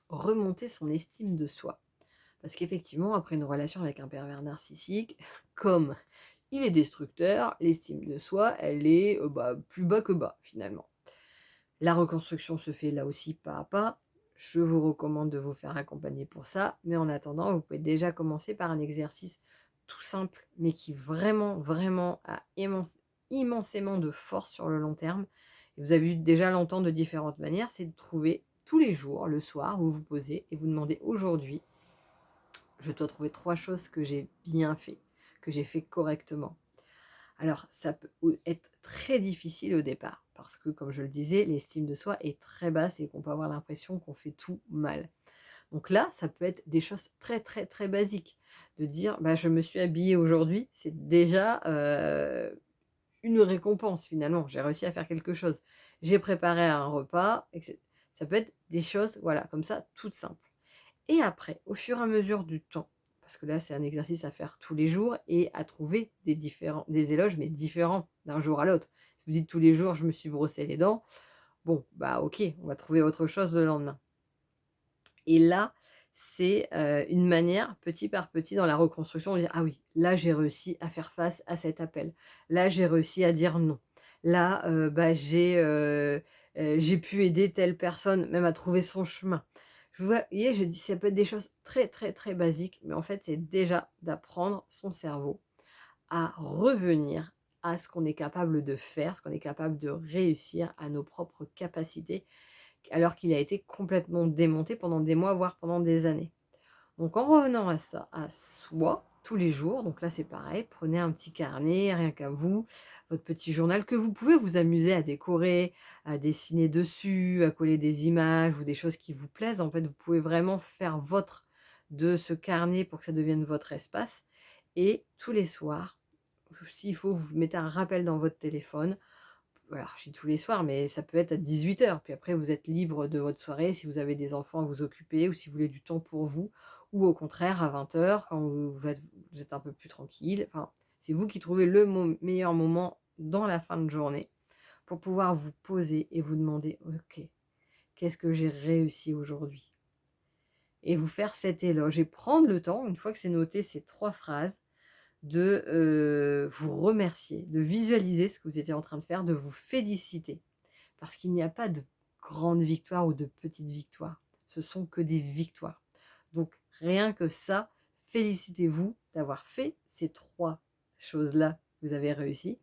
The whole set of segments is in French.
remonter son estime de soi. Parce qu'effectivement, après une relation avec un pervers narcissique, comme il est destructeur, l'estime de soi, elle est plus bas que bas finalement. La reconstruction se fait là aussi pas à pas. Je vous recommande de vous faire accompagner pour ça, mais en attendant, vous pouvez déjà commencer par un exercice tout simple, mais qui vraiment, vraiment a immensément de force sur le long terme. Et vous avez eu déjà l'entendre de différentes manières, c'est de trouver tous les jours, le soir, vous vous posez et vous demandez aujourd'hui, je dois trouver 3 choses que j'ai bien fait, que j'ai fait correctement. Alors, ça peut être très difficile au départ parce que, comme je le disais, l'estime de soi est très basse et qu'on peut avoir l'impression qu'on fait tout mal. Donc là, ça peut être des choses très, très, très basiques. De dire: «Bah, je me suis habillée aujourd'hui», c'est déjà, une récompense finalement. J'ai réussi à faire quelque chose. J'ai préparé un repas et ça peut être des choses, voilà, comme ça, toutes simples. Et après, au fur et à mesure du temps, parce que là, c'est un exercice à faire tous les jours et à trouver des éloges, mais différents d'un jour à l'autre. Si vous dites tous les jours: «Je me suis brossé les dents», bon, bah, OK, on va trouver autre chose le lendemain. Et là, c'est, une manière, petit par petit, dans la reconstruction, de dire: «Ah oui, là, j'ai réussi à faire face à cet appel. Là, j'ai réussi à dire non. Là, j'ai pu aider telle personne, même à trouver son chemin». Vous voyez, je dis ça peut être des choses très, très, très basiques, mais en fait, c'est déjà d'apprendre son cerveau à revenir à ce qu'on est capable de faire, ce qu'on est capable de réussir, à nos propres capacités alors qu'il a été complètement démonté pendant des mois, voire pendant des années. Donc en revenant à ça, à soi, tous les jours, donc là c'est pareil, prenez un petit carnet, rien qu'à vous, votre petit journal que vous pouvez vous amuser à décorer, à dessiner dessus, à coller des images ou des choses qui vous plaisent. En fait, vous pouvez vraiment faire votre de ce carnet pour que ça devienne votre espace. Et tous les soirs, s'il faut, vous mettez un rappel dans votre téléphone. Alors, je dis tous les soirs, mais ça peut être à 18h. Puis après, vous êtes libre de votre soirée si vous avez des enfants à vous occuper ou si vous voulez du temps pour vous. Ou au contraire, à 20h, quand vous êtes un peu plus tranquille. Enfin, c'est vous qui trouvez le meilleur moment dans la fin de journée pour pouvoir vous poser et vous demander, OK, qu'est-ce que j'ai réussi aujourd'hui? Et vous faire cet éloge et prendre le temps, une fois que c'est noté ces 3 phrases, de, vous remercier, de visualiser ce que vous étiez en train de faire, de vous féliciter. Parce qu'il n'y a pas de grandes victoires ou de petites victoires. Ce sont que des victoires. Donc rien que ça, félicitez-vous d'avoir fait ces 3 choses-là que vous avez réussi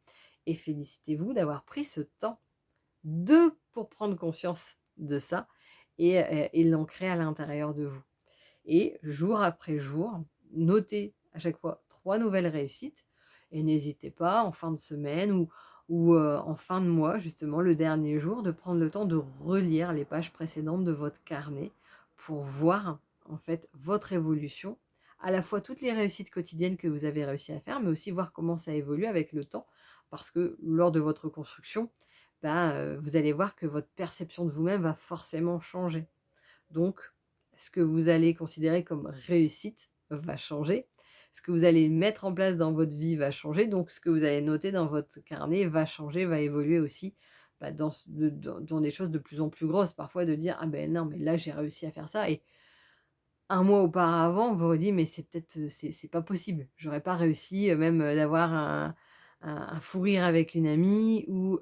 et félicitez-vous d'avoir pris ce temps pour prendre conscience de ça et l'ancrer à l'intérieur de vous. Et jour après jour, notez à chaque fois 3 nouvelles réussites et n'hésitez pas en fin de semaine ou en fin de mois, justement le dernier jour, de prendre le temps de relire les pages précédentes de votre carnet pour voir, en fait, votre évolution. À la fois toutes les réussites quotidiennes que vous avez réussi à faire, mais aussi voir comment ça évolue avec le temps. Parce que lors de votre construction, vous allez voir que votre perception de vous-même va forcément changer. Donc, ce que vous allez considérer comme réussite va changer. Ce que vous allez mettre en place dans votre vie va changer. Donc, ce que vous allez noter dans votre carnet va changer, va évoluer aussi dans des choses de plus en plus grosses. Parfois, de dire: «Ah ben non, mais là, j'ai réussi à faire ça». Et un mois auparavant, vous vous dites: «Mais c'est peut-être, c'est pas possible. J'aurais pas réussi, même, d'avoir un fou rire avec une amie ou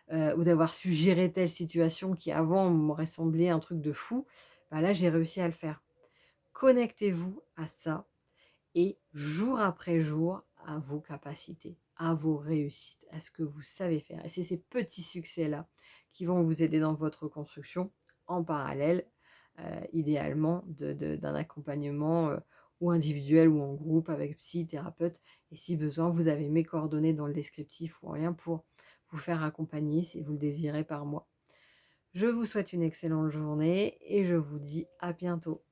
d'avoir su gérer telle situation qui avant m'aurait semblé un truc de fou. Bah, là, j'ai réussi à le faire». Connectez-vous à ça et jour après jour, à vos capacités, à vos réussites, à ce que vous savez faire. Et c'est ces petits succès-là qui vont vous aider dans votre construction en parallèle, idéalement d'un accompagnement, ou individuel ou en groupe avec psy, thérapeute. Et si besoin, vous avez mes coordonnées dans le descriptif ou en lien pour vous faire accompagner si vous le désirez par moi. Je vous souhaite une excellente journée et je vous dis à bientôt.